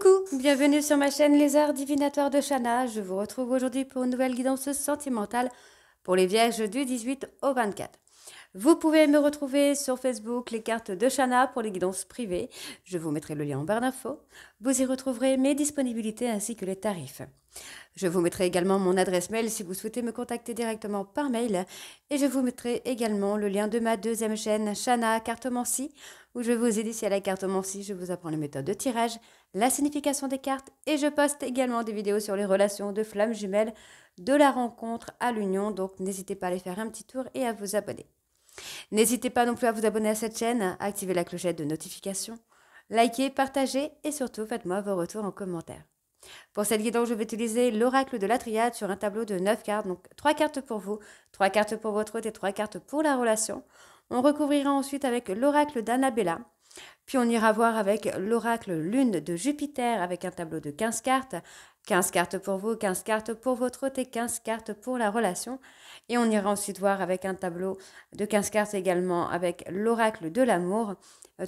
Coucou, bienvenue sur ma chaîne Les Arts Divinatoires de Shana. Je vous retrouve aujourd'hui pour une nouvelle guidance sentimentale pour les Vierges du 18 au 24. Vous pouvez me retrouver sur Facebook, les cartes de Shana pour les guidances privées. Je vous mettrai le lien en barre d'infos. Vous y retrouverez mes disponibilités ainsi que les tarifs. Je vous mettrai également mon adresse mail si vous souhaitez me contacter directement par mail. Et je vous mettrai également le lien de ma deuxième chaîne, Shana Cartomancie, où je vous initier à la cartomancie, je vous apprends les méthodes de tirage, la signification des cartes, et je poste également des vidéos sur les relations de flammes jumelles, de la rencontre à l'union, donc n'hésitez pas à aller faire un petit tour et à vous abonner. N'hésitez pas non plus à vous abonner à cette chaîne, à activer la clochette de notification, likez, partagez et surtout faites-moi vos retours en commentaire. Pour cette guidance, je vais utiliser l'oracle de la triade sur un tableau de 9 cartes. Donc 3 cartes pour vous, 3 cartes pour votre hôte et 3 cartes pour la relation. On recouvrira ensuite avec l'oracle d'Annabella. Puis on ira voir avec l'oracle lune de Jupiter avec un tableau de 15 cartes. 15 cartes pour vous, 15 cartes pour votre hôte et 15 cartes pour la relation. Et on ira ensuite voir avec un tableau de 15 cartes également avec l'oracle de l'amour.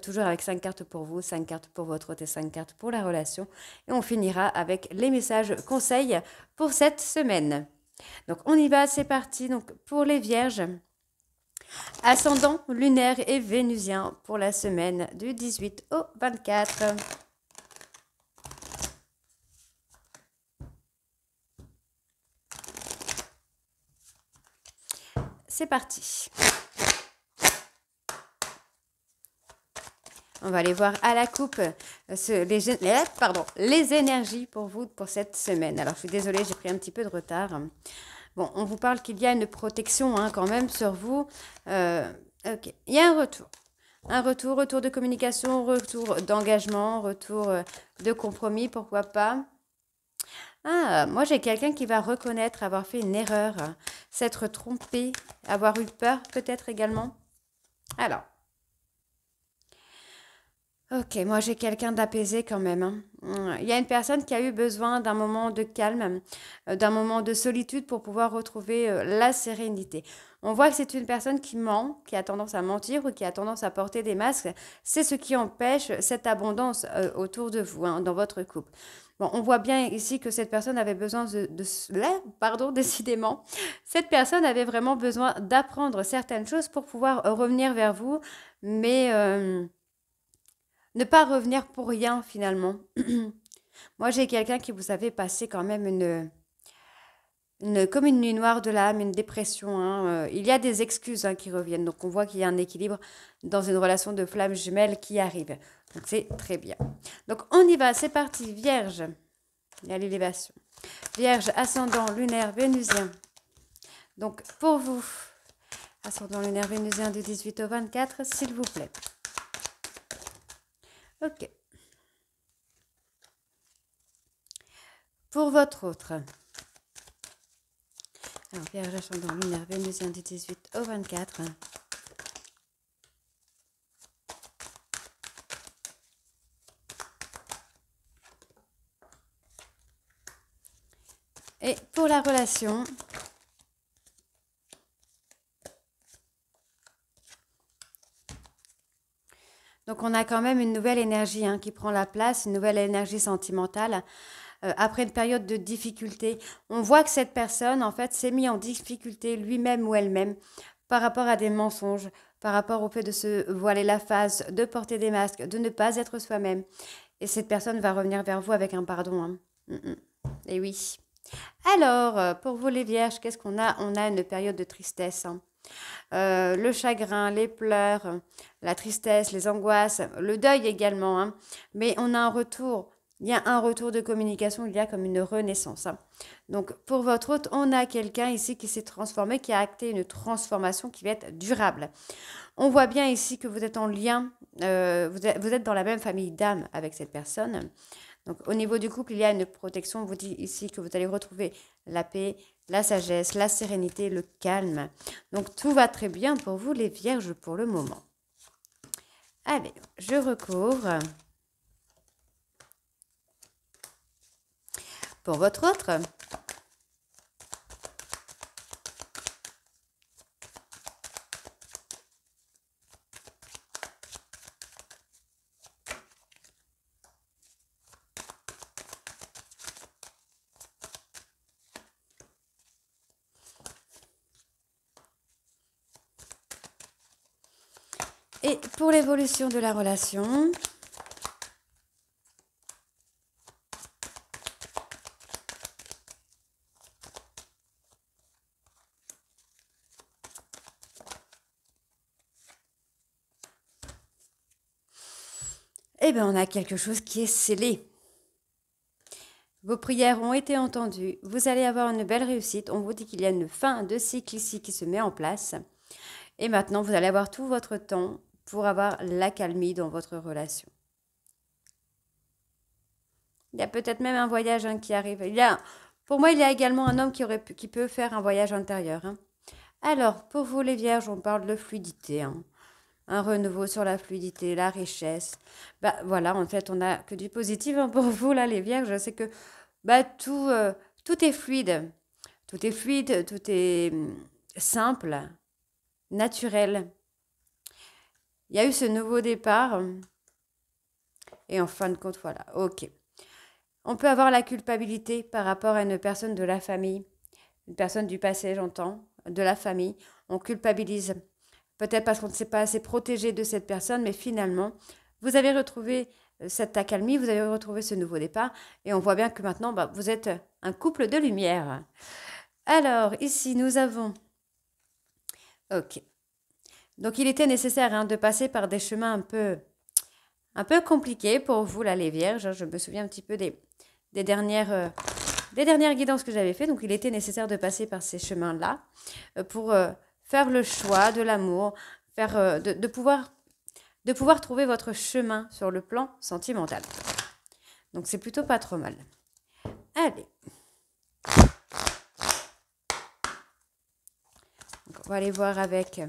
Toujours avec 5 cartes pour vous, 5 cartes pour votre hôte et 5 cartes pour la relation. Et on finira avec les messages conseils pour cette semaine. Donc on y va, c'est parti. Donc pour les vierges, ascendant lunaire et vénusien pour la semaine du 18 au 24. C'est parti. On va aller voir à la coupe les énergies pour vous pour cette semaine. Alors, je suis désolée, j'ai pris un petit peu de retard. Bon, on vous parle qu'il y a une protection quand même sur vous. Ok, il y a un retour. Retour de communication, retour d'engagement, retour de compromis, pourquoi pas. Ah, moi j'ai quelqu'un qui va reconnaître avoir fait une erreur, s'être trompé, avoir eu peur peut-être également. Alors, ok, moi j'ai quelqu'un d'apaisé quand même. Il y a une personne qui a eu besoin d'un moment de calme, d'un moment de solitude pour pouvoir retrouver la sérénité. On voit que c'est une personne qui ment, qui a tendance à mentir ou qui a tendance à porter des masques. C'est ce qui empêche cette abondance autour de vous, dans votre couple. Bon, on voit bien ici que cette personne avait besoin décidément, cette personne avait vraiment besoin d'apprendre certaines choses pour pouvoir revenir vers vous, mais ne pas revenir pour rien finalement. Moi, j'ai quelqu'un qui, vous savez, passé quand même comme une nuit noire de l'âme, une dépression. Il y a des excuses qui reviennent. Donc, on voit qu'il y a un équilibre dans une relation de flammes jumelles qui arrive. Donc, c'est très bien. Donc, on y va. C'est parti. Vierge. Il y a l'élévation. Vierge, ascendant, lunaire, vénusien. Donc, pour vous, ascendant lunaire, vénusien du 18 au 24, s'il vous plaît. Ok. Pour votre autre. Alors, Vierge, ascendant, lunaire, vénusien du 18 au 24. Et pour la relation, donc on a quand même une nouvelle énergie qui prend la place, une nouvelle énergie sentimentale. Après une période de difficulté, on voit que cette personne, en fait, s'est mis en difficulté lui-même ou elle-même par rapport à des mensonges, par rapport au fait de se voiler la face, de porter des masques, de ne pas être soi-même. Et cette personne va revenir vers vous avec un pardon. Et oui. Alors, pour vous les vierges, qu'est-ce qu'on a? On a une période de tristesse. Le chagrin, les pleurs, la tristesse, les angoisses, le deuil également. Mais on a un retour. Il y a un retour de communication, il y a comme une renaissance. Donc, pour votre hôte, on a quelqu'un ici qui s'est transformé, qui a acté une transformation qui va être durable. On voit bien ici que vous êtes en lien, vous êtes dans la même famille d'âme avec cette personne. Donc, au niveau du couple, il y a une protection. On vous dit ici que vous allez retrouver la paix, la sagesse, la sérénité, le calme. Donc, tout va très bien pour vous, les vierges, pour le moment. Allez, je recouvre. Pour votre autre, Et pour l'évolution de la relation, eh bien, on a quelque chose qui est scellé. Vos prières ont été entendues. Vous allez avoir une belle réussite. On vous dit qu'il y a une fin de cycle ici qui se met en place. Et maintenant, vous allez avoir tout votre temps pour avoir l'accalmie dans votre relation. Il y a peut-être même un voyage qui arrive. Pour moi, il y a également un homme qui peut faire un voyage intérieur. Alors, pour vous les vierges, on parle de fluidité. Un renouveau sur la fluidité, la richesse. Bah voilà, en fait, on n'a que du positif pour vous, là, les vierges. C'est que tout est fluide. Tout est fluide, tout est simple, naturel. Il y a eu ce nouveau départ. Et en fin de compte, voilà, ok. On peut avoir la culpabilité par rapport à une personne de la famille, une personne du passé, j'entends, de la famille. On culpabilise, peut-être parce qu'on ne s'est pas assez protégé de cette personne, mais finalement, vous avez retrouvé cette accalmie, vous avez retrouvé ce nouveau départ, et on voit bien que maintenant, vous êtes un couple de lumière. Alors, ici, nous avons... Ok. Donc, il était nécessaire de passer par des chemins un peu compliqués pour vous, là, les vierges. Je me souviens un petit peu des dernières guidances que j'avais faites. Donc, il était nécessaire de passer par ces chemins-là pour faire le choix de l'amour, de pouvoir trouver votre chemin sur le plan sentimental. Donc, c'est plutôt pas trop mal. Allez. Donc, on va aller voir avec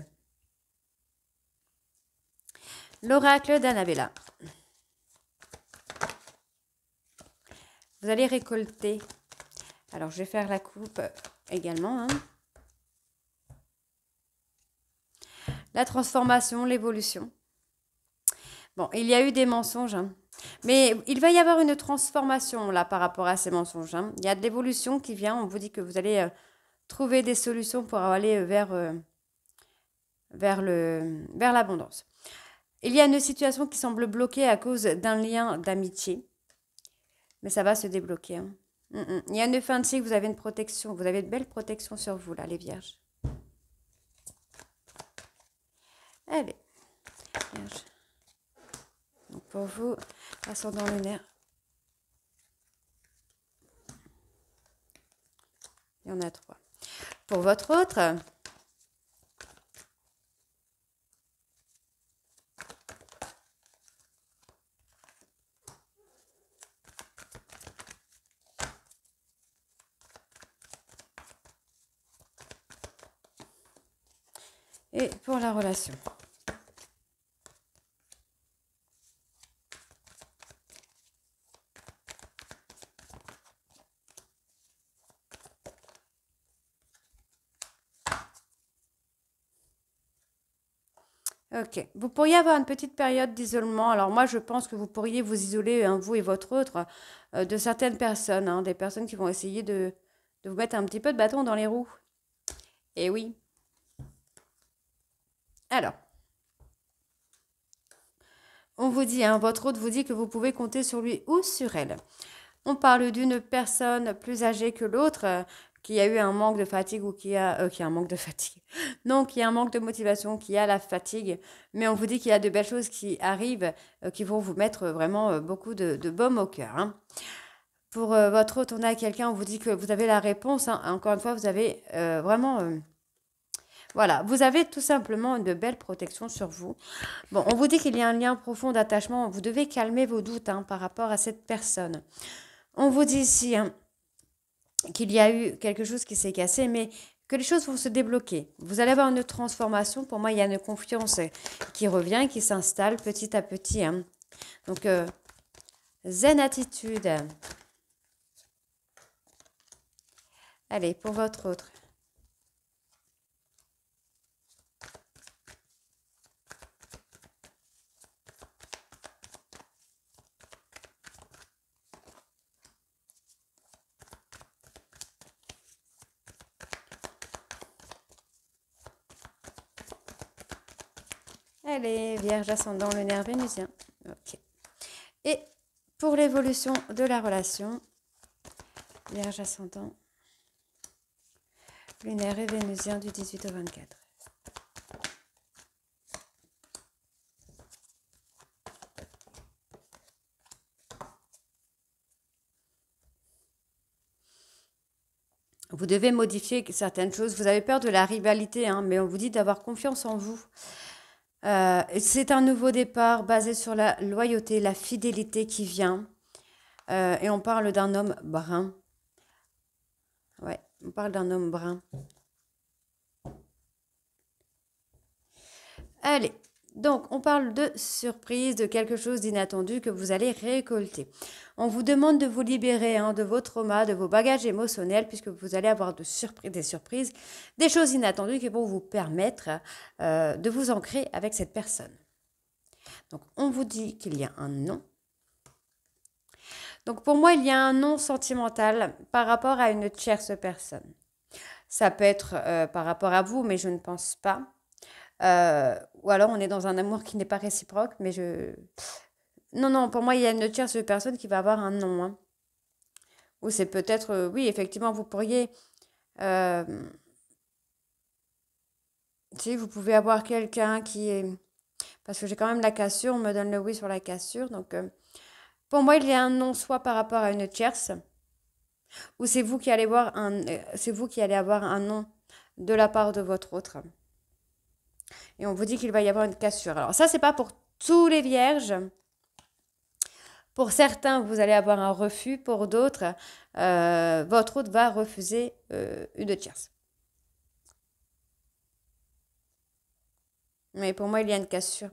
l'oracle d'Annabella. Vous allez récolter. Alors, je vais faire la coupe également. La transformation, l'évolution. Bon, il y a eu des mensonges, mais il va y avoir une transformation là par rapport à ces mensonges. Il y a de l'évolution qui vient. On vous dit que vous allez trouver des solutions pour aller vers l'abondance. Il y a une situation qui semble bloquée à cause d'un lien d'amitié, mais ça va se débloquer. Il y a une fin de cycle, vous avez une protection, vous avez de belles protections sur vous là, les vierges. Allez, vierge. Donc pour vous, ascendant lunaire. Il y en a 3. Pour votre autre, et pour la relation. Ok, vous pourriez avoir une petite période d'isolement. Alors moi, je pense que vous pourriez vous isoler, vous et votre autre, de certaines personnes, des personnes qui vont essayer de vous mettre un petit peu de bâton dans les roues. Et oui. Alors, on vous dit, votre autre vous dit que vous pouvez compter sur lui ou sur elle. On parle d'une personne plus âgée que l'autre, qui a eu un manque de fatigue ou qui a un manque de fatigue. Non, qui a un manque de motivation, qui a la fatigue. Mais on vous dit qu'il y a de belles choses qui arrivent, qui vont vous mettre vraiment beaucoup de baume au cœur. Pour votre autre, on a quelqu'un, on vous dit que vous avez la réponse. Encore une fois, vous avez vraiment... voilà, vous avez tout simplement de belles protections sur vous. Bon, on vous dit qu'il y a un lien profond d'attachement. Vous devez calmer vos doutes par rapport à cette personne. On vous dit ici qu'il y a eu quelque chose qui s'est cassé, mais que les choses vont se débloquer. Vous allez avoir une transformation. Pour moi, il y a une confiance qui revient, qui s'installe petit à petit. Donc, zen attitude. Allez, pour votre autre. Allez, Vierge ascendant lunaire vénusien. Ok. Et pour l'évolution de la relation, Vierge ascendant lunaire et vénusien du 18 au 24. Vous devez modifier certaines choses. Vous avez peur de la rivalité, hein, mais on vous dit d'avoir confiance en vous. C'est un nouveau départ basé sur la loyauté, la fidélité qui vient. Et on parle d'un homme brun. Ouais, on parle d'un homme brun. Allez, donc on parle de surprise, de quelque chose d'inattendu que vous allez récolter. On vous demande de vous libérer de vos traumas, de vos bagages émotionnels, puisque vous allez avoir des surprises, des choses inattendues qui vont vous permettre de vous ancrer avec cette personne. Donc on vous dit qu'il y a un non. Donc pour moi, il y a un non sentimental par rapport à une tierce personne. Ça peut être par rapport à vous, mais je ne pense pas. Ou alors on est dans un amour qui n'est pas réciproque, mais je... Non, pour moi, il y a une tierce personne qui va avoir un non. Hein. Ou c'est peut-être... oui, effectivement, vous pourriez... si vous pouvez avoir quelqu'un qui est... Parce que j'ai quand même la cassure, on me donne le oui sur la cassure. Donc, pour moi, il y a un non soit par rapport à une tierce, ou c'est vous qui allez voir c'est vous qui allez avoir un non de la part de votre autre. Et on vous dit qu'il va y avoir une cassure. Alors ça, c'est pas pour tous les vierges. Pour certains, vous allez avoir un refus. Pour d'autres, votre autre va refuser une tierce. Mais pour moi, il y a une cassure.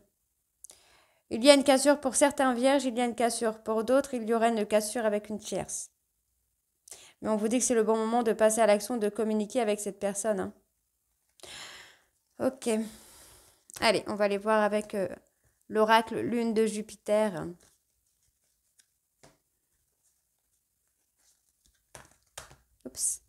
Il y a une cassure pour certains vierges, il y a une cassure. Pour d'autres, il y aura une cassure avec une tierce. Mais on vous dit que c'est le bon moment de passer à l'action, de communiquer avec cette personne. Hein. Ok. Allez, on va aller voir avec l'oracle lune de Jupiter. Oups.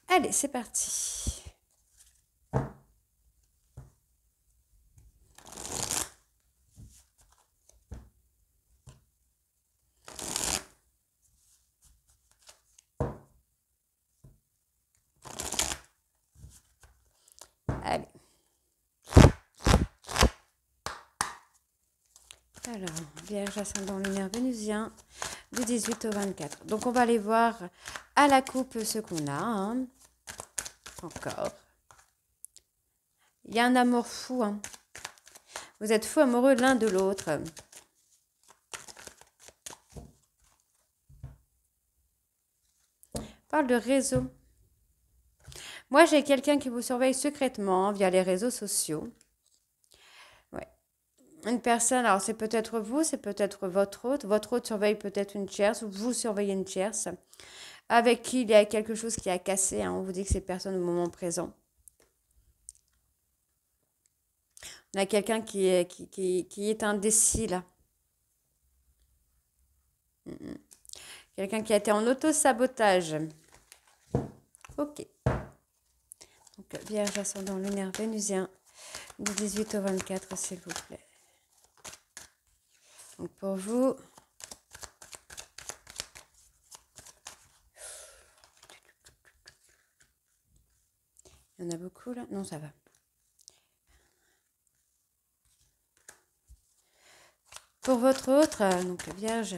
Allez, c'est parti. Allez. Alors, Vierge ascendant lunaire vénusien du 18 au 24. Donc, on va aller voir à la coupe ce qu'on a. Hein. Encore. Il y a un amour fou. Hein. Vous êtes fous amoureux l'un de l'autre. On parle de réseau. Moi, j'ai quelqu'un qui vous surveille secrètement via les réseaux sociaux. Ouais. Une personne, alors c'est peut-être vous, c'est peut-être votre hôte. Votre hôte surveille peut-être une tierce ou vous surveillez une tierce avec qui il y a quelque chose qui a cassé. Hein. On vous dit que c'est personne au moment présent. On a quelqu'un qui est indécis là. Quelqu'un qui a été en auto-sabotage. Ok. Donc, Vierge ascendant lunaire vénusien du 18 au 24, s'il vous plaît. Donc, pour vous, il y en a beaucoup là? Non, ça va. Pour votre autre, donc Vierge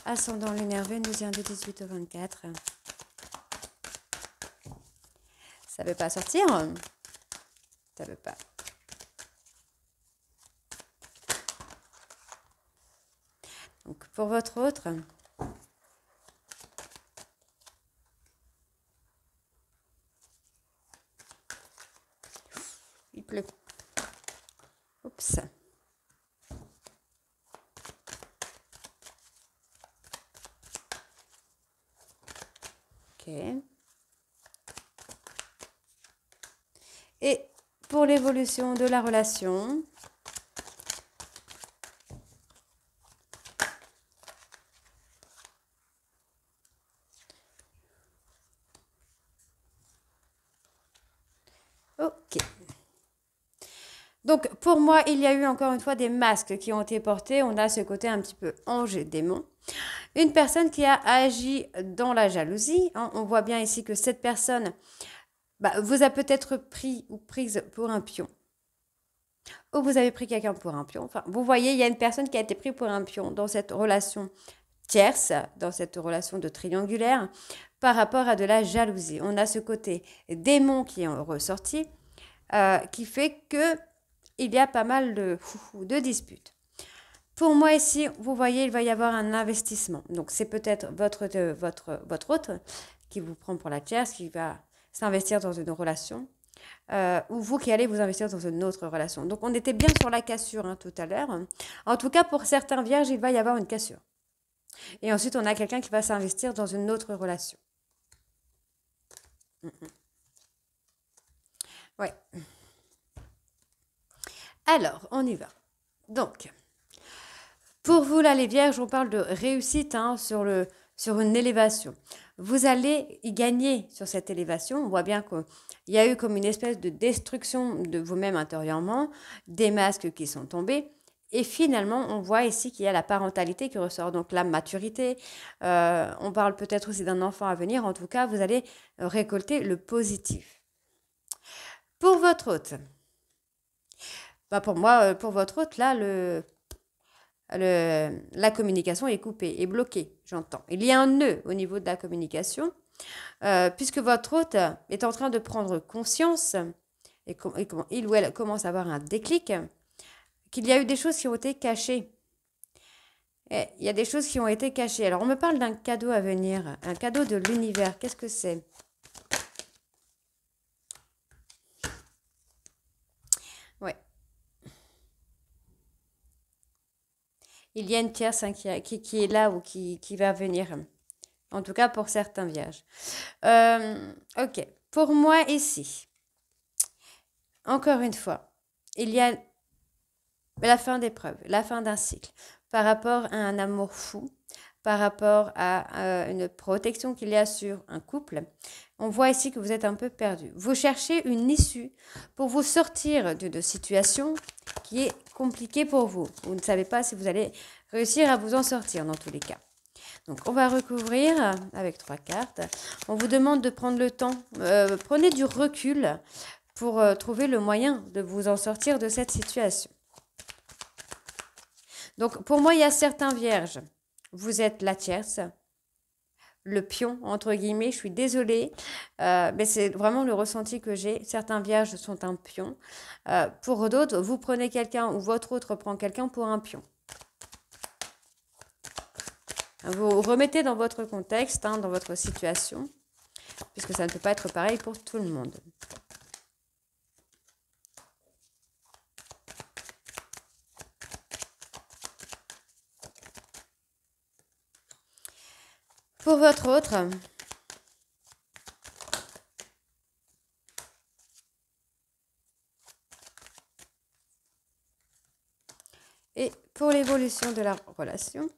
ascendant lunaire vénusien du 18 au 24. Ça ne veut pas sortir? Ça ne veut pas. Donc, pour votre autre, il pleut. Oups. Ok. Et pour l'évolution de la relation, Ok. Donc, pour moi, il y a eu encore une fois des masques qui ont été portés. On a ce côté un petit peu ange et démon. Une personne qui a agi dans la jalousie. Hein, on voit bien ici que cette personne vous a peut-être pris ou prise pour un pion. Ou vous avez pris quelqu'un pour un pion. Enfin, vous voyez, il y a une personne qui a été prise pour un pion dans cette relation tierce, dans cette relation de triangulaire, par rapport à de la jalousie. On a ce côté démon qui est ressorti, qui fait que il y a pas mal de disputes. Pour moi ici, vous voyez, il va y avoir un investissement. Donc c'est peut-être votre hôte qui vous prend pour la tierce, qui va s'investir dans une relation, ou vous qui allez vous investir dans une autre relation. Donc on était bien sur la cassure hein, tout à l'heure. En tout cas, pour certains vierges, il va y avoir une cassure. Et ensuite, on a quelqu'un qui va s'investir dans une autre relation. Ouais. Alors, on y va. Donc, pour vous, là, les vierges, on parle de réussite hein, sur une élévation. Vous allez y gagner sur cette élévation. On voit bien qu'il y a eu comme une espèce de destruction de vous-même intérieurement, des masques qui sont tombés. Et finalement, on voit ici qu'il y a la parentalité qui ressort, donc la maturité. On parle peut-être aussi d'un enfant à venir. En tout cas, vous allez récolter le positif. Pour votre hôte, pour moi, pour votre hôte, là, la communication est coupée, est bloquée, j'entends. Il y a un nœud au niveau de la communication, puisque votre hôte est en train de prendre conscience, et comment il ou elle commence à avoir un déclic, qu'il y a eu des choses qui ont été cachées. Et il y a des choses qui ont été cachées. Alors, on me parle d'un cadeau à venir, un cadeau de l'univers. Qu'est-ce que c'est? Ouais. Il y a une tierce hein, qui est là ou qui va venir. En tout cas, pour certains vierges. Ok. Pour moi, ici, encore une fois, il y a la fin d'épreuve, la fin d'un cycle, par rapport à un amour fou, par rapport à une protection qu'il y a sur un couple. On voit ici que vous êtes un peu perdu. Vous cherchez une issue pour vous sortir d'une situation qui est compliquée pour vous. Vous ne savez pas si vous allez réussir à vous en sortir dans tous les cas. Donc, on va recouvrir avec 3 cartes. On vous demande de prendre le temps. Prenez du recul pour trouver le moyen de vous en sortir de cette situation. Donc, pour moi, il y a certains vierges. Vous êtes la tierce, le pion, entre guillemets. Je suis désolée, mais c'est vraiment le ressenti que j'ai. Certains vierges sont un pion. Pour d'autres, vous prenez quelqu'un ou votre autre prend quelqu'un pour un pion. Vous remettez dans votre contexte, hein, dans votre situation, puisque ça ne peut pas être pareil pour tout le monde. Pour votre autre, et pour l'évolution de la relation,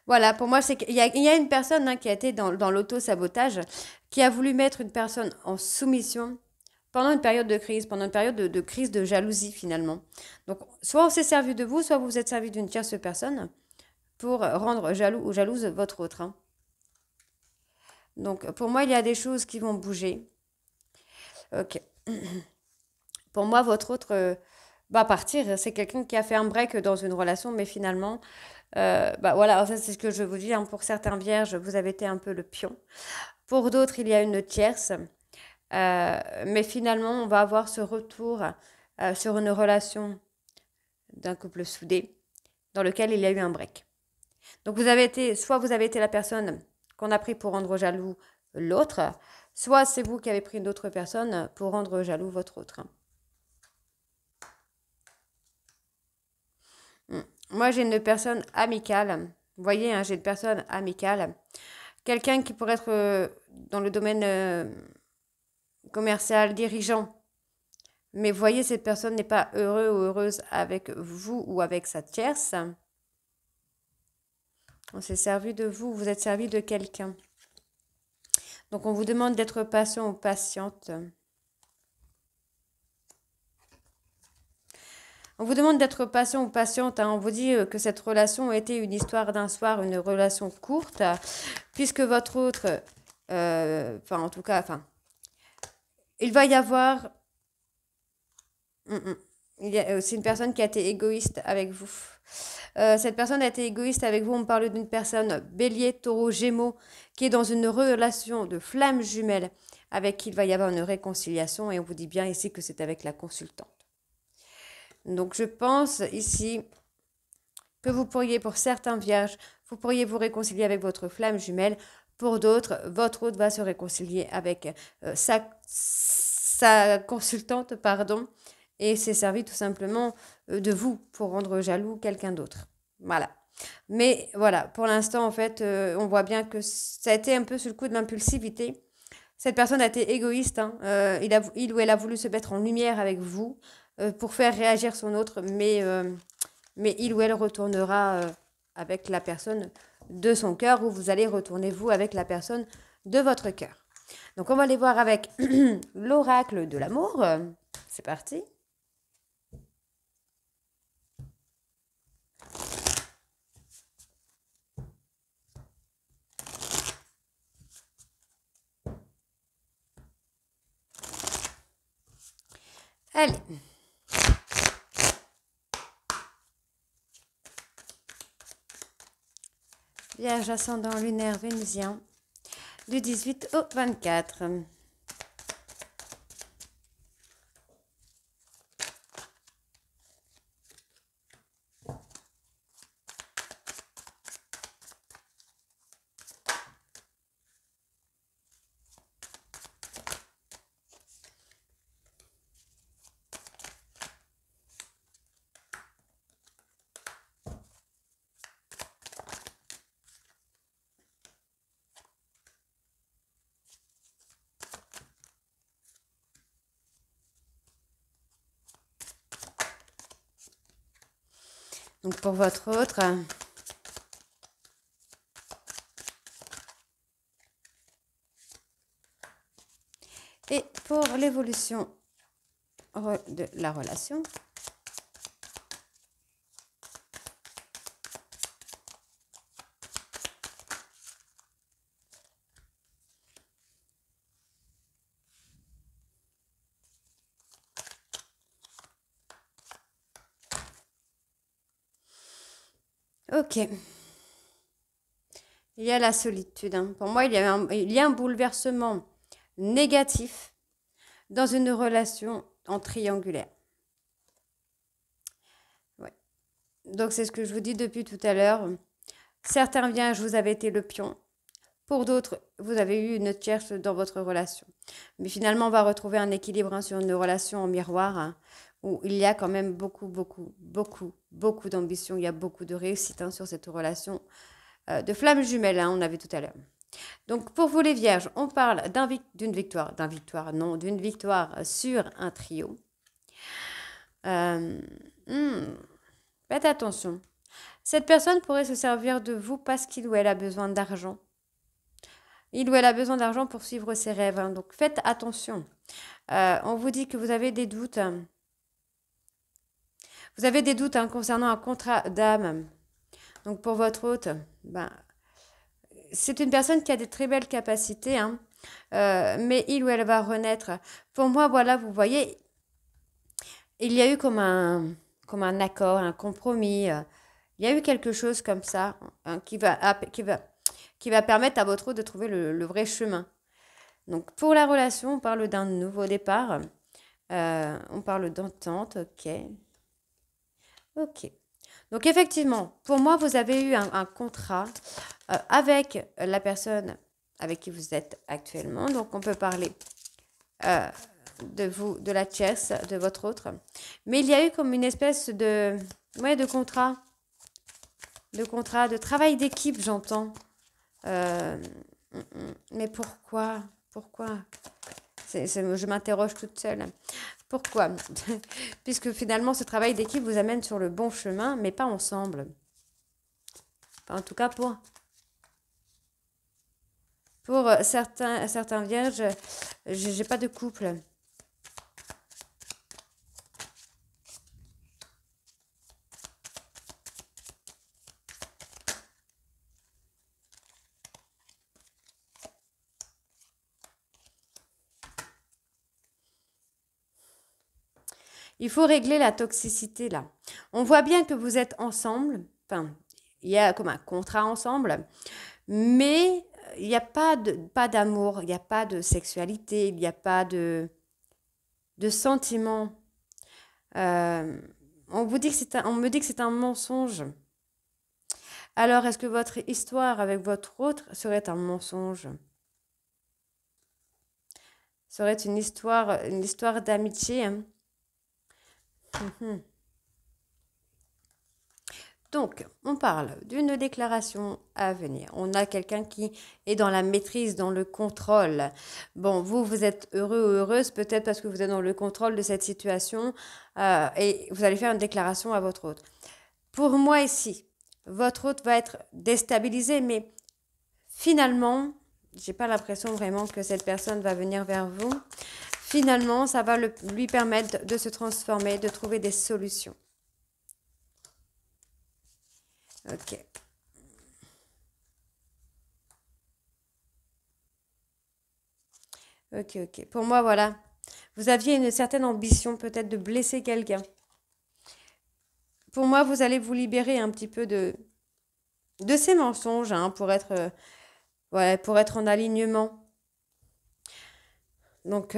voilà, pour moi, c'est qu'il y a une personne hein, qui a été dans l'auto-sabotage, qui a voulu mettre une personne en soumission pendant une période de crise, pendant une période de crise de jalousie finalement. Donc, soit on s'est servi de vous, soit vous vous êtes servi d'une tierce personne pour rendre jaloux ou jalouse votre autre. Hein. Donc, pour moi, il y a des choses qui vont bouger. Ok. Pour moi, votre autre va partir. C'est quelqu'un qui a fait un break dans une relation, mais finalement, voilà, ça c'est ce que je vous dis. Hein. Pour certains vierges, vous avez été un peu le pion. Pour d'autres, il y a une tierce. Mais finalement, on va avoir ce retour sur une relation d'un couple soudé dans lequel il y a eu un break. Donc, soit vous avez été la personne qu'on a pris pour rendre jaloux l'autre, soit c'est vous qui avez pris d'autres personnes pour rendre jaloux votre autre. Moi, j'ai une personne amicale. Vous voyez, hein, j'ai une personne amicale. Quelqu'un qui pourrait être dans le domaine commercial, dirigeant. Mais vous voyez, cette personne n'est pas heureux ou heureuse avec vous ou avec sa tierce. On s'est servi de vous, vous êtes servi de quelqu'un. Donc, on vous demande d'être patient ou patiente. On vous demande d'être patient ou patiente. On vous dit que cette relation a été une histoire d'un soir, une relation courte, puisque votre autre, en tout cas, il va y avoir... C'est une personne qui a été égoïste avec vous. Cette personne a été égoïste avec vous. On parle d'une personne bélier, taureau, gémeaux, qui est dans une relation de flamme jumelle avec qui il va y avoir une réconciliation. Et on vous dit bien ici que c'est avec la consultante. Donc je pense ici que vous pourriez, pour certains vierges, vous pourriez vous réconcilier avec votre flamme jumelle. Pour d'autres, votre hôte va se réconcilier avec sa consultante, pardon, et s'est servi tout simplement de vous pour rendre jaloux quelqu'un d'autre. Voilà. Mais voilà, pour l'instant, en fait, on voit bien que ça a été un peu sur le coup de l'impulsivité. Cette personne a été égoïste. Il ou elle a voulu se mettre en lumière avec vous pour faire réagir son autre, mais il ou elle retournera avec la personne de son cœur ou vous allez retourner vous avec la personne de votre cœur. Donc, on va aller voir avec l'oracle de l'amour. C'est parti. Allez. Vierge ascendant lunaire vénusien du 18 au 24. Donc pour votre autre, et pour l'évolution de la relation, ok. Il y a la solitude. Pour moi, il y a un bouleversement négatif dans une relation en triangulaire. Ouais. Donc, c'est ce que je vous dis depuis tout à l'heure. Certains vierges, vous avez été le pion. Pour d'autres, vous avez eu une tierce dans votre relation. Mais finalement, on va retrouver un équilibre sur une relation en miroir où il y a quand même beaucoup d'ambition. Il y a beaucoup de réussite sur cette relation de flamme jumelle, on a vu tout à l'heure. Donc, pour vous les vierges, on parle d'une victoire sur un trio. Faites attention. Cette personne pourrait se servir de vous parce qu'il ou elle a besoin d'argent. Il ou elle a besoin d'argent pour suivre ses rêves. Donc, faites attention. On vous dit que vous avez des doutes. Vous avez des doutes concernant un contrat d'âme. Donc, pour votre hôte, c'est une personne qui a des très belles capacités, mais il ou elle va renaître. Pour moi, voilà, vous voyez, il y a eu comme un accord, un compromis. Il y a eu quelque chose comme ça qui va permettre à votre hôte de trouver le vrai chemin. Donc, pour la relation, on parle d'un nouveau départ. On parle d'entente, ok. Ok. Donc, effectivement, pour moi, vous avez eu un contrat avec la personne avec qui vous êtes actuellement. Donc, on peut parler de vous, de la tierce, de votre autre. Mais il y a eu comme une espèce de contrat, de travail d'équipe, j'entends. Mais pourquoi Je m'interroge toute seule. Pourquoi? Puisque finalement, ce travail d'équipe vous amène sur le bon chemin, mais pas ensemble. Enfin, en tout cas, pour certains vierges, j'ai pas de couple. Il faut régler la toxicité là. On voit bien que vous êtes ensemble. Enfin, il y a comme un contrat ensemble. Mais il n'y a pas d'amour, il n'y a pas de sexualité, il n'y a pas de sentiments. On me dit que c'est un mensonge. Alors, est-ce que votre histoire avec votre autre serait un mensonge? Serait une histoire d'amitié, hein? Donc, on parle d'une déclaration à venir. On a quelqu'un qui est dans la maîtrise, dans le contrôle. Bon, vous êtes heureux ou heureuse, peut-être parce que vous êtes dans le contrôle de cette situation et vous allez faire une déclaration à votre hôte. Pour moi ici, votre hôte va être déstabilisé, mais finalement, j'ai pas l'impression vraiment que cette personne va venir vers vous. Finalement, ça va lui permettre de se transformer, de trouver des solutions. Ok. Ok, ok. Pour moi, voilà. Vous aviez une certaine ambition peut-être de blesser quelqu'un. Pour moi, vous allez vous libérer un petit peu de ces mensonges hein, pour être en alignement. Donc,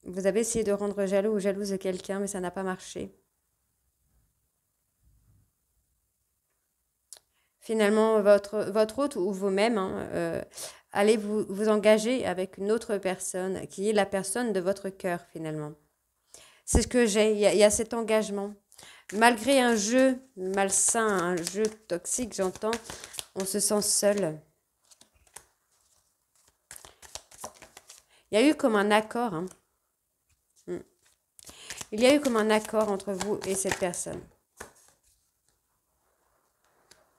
vous avez essayé de rendre jaloux ou jalouse de quelqu'un, mais ça n'a pas marché. Finalement, votre hôte ou vous-même, hein, allez vous engager avec une autre personne qui est la personne de votre cœur finalement. C'est ce que j'ai, il y a cet engagement. Malgré un jeu malsain, un jeu toxique, j'entends, on se sent seul. Il y a eu comme un accord. Hein. Il y a eu comme un accord entre vous et cette personne.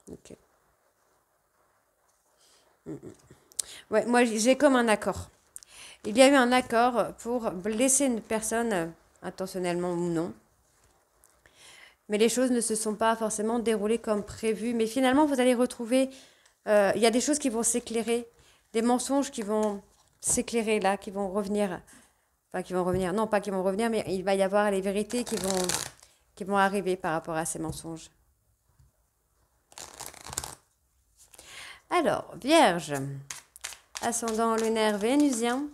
Ok. Ouais, moi j'ai comme un accord. Il y a eu un accord pour blesser une personne, intentionnellement ou non. Mais les choses ne se sont pas forcément déroulées comme prévu. Mais finalement, vous allez retrouver, il y a des choses qui vont s'éclairer, des mensonges qui vont s'éclairer là, qui vont revenir. Enfin, qui vont revenir. Non, pas qui vont revenir, mais il va y avoir les vérités qui vont arriver par rapport à ces mensonges. Alors, Vierge, ascendant lunaire vénusien,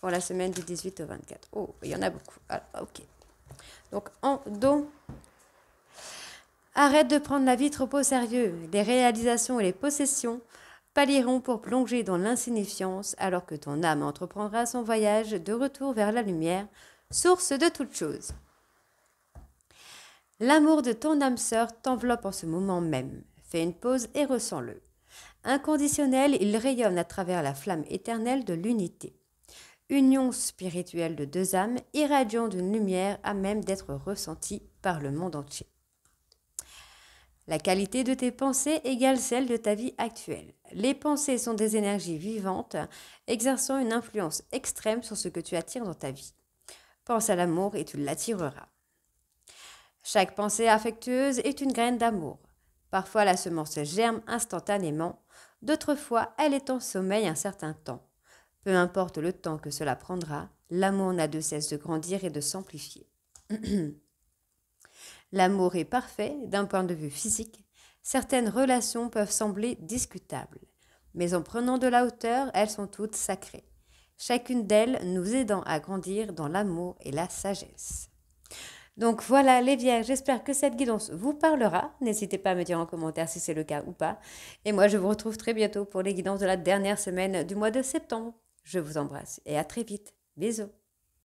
pour la semaine du 18 au 24. Oh, il y en a beaucoup. Ah, ok. Donc, en dos, arrête de prendre la vie trop au sérieux. Les réalisations et les possessions pallieront pour plonger dans l'insignifiance alors que ton âme entreprendra son voyage de retour vers la lumière, source de toutes choses. L'amour de ton âme sœur t'enveloppe en ce moment même. Fais une pause et ressens-le. Inconditionnel, il rayonne à travers la flamme éternelle de l'unité. Union spirituelle de deux âmes, irradiant d'une lumière à même d'être ressentie par le monde entier. La qualité de tes pensées égale celle de ta vie actuelle. Les pensées sont des énergies vivantes, exerçant une influence extrême sur ce que tu attires dans ta vie. Pense à l'amour et tu l'attireras. Chaque pensée affectueuse est une graine d'amour. Parfois la semence germe instantanément, d'autres fois elle est en sommeil un certain temps. Peu importe le temps que cela prendra, l'amour n'a de cesse de grandir et de s'amplifier. L'amour est parfait d'un point de vue physique. Certaines relations peuvent sembler discutables, mais en prenant de la hauteur, elles sont toutes sacrées. Chacune d'elles nous aidant à grandir dans l'amour et la sagesse. Donc voilà les Vierges, j'espère que cette guidance vous parlera. N'hésitez pas à me dire en commentaire si c'est le cas ou pas. Et moi je vous retrouve très bientôt pour les guidances de la dernière semaine du mois de septembre. Je vous embrasse et à très vite. Bisous.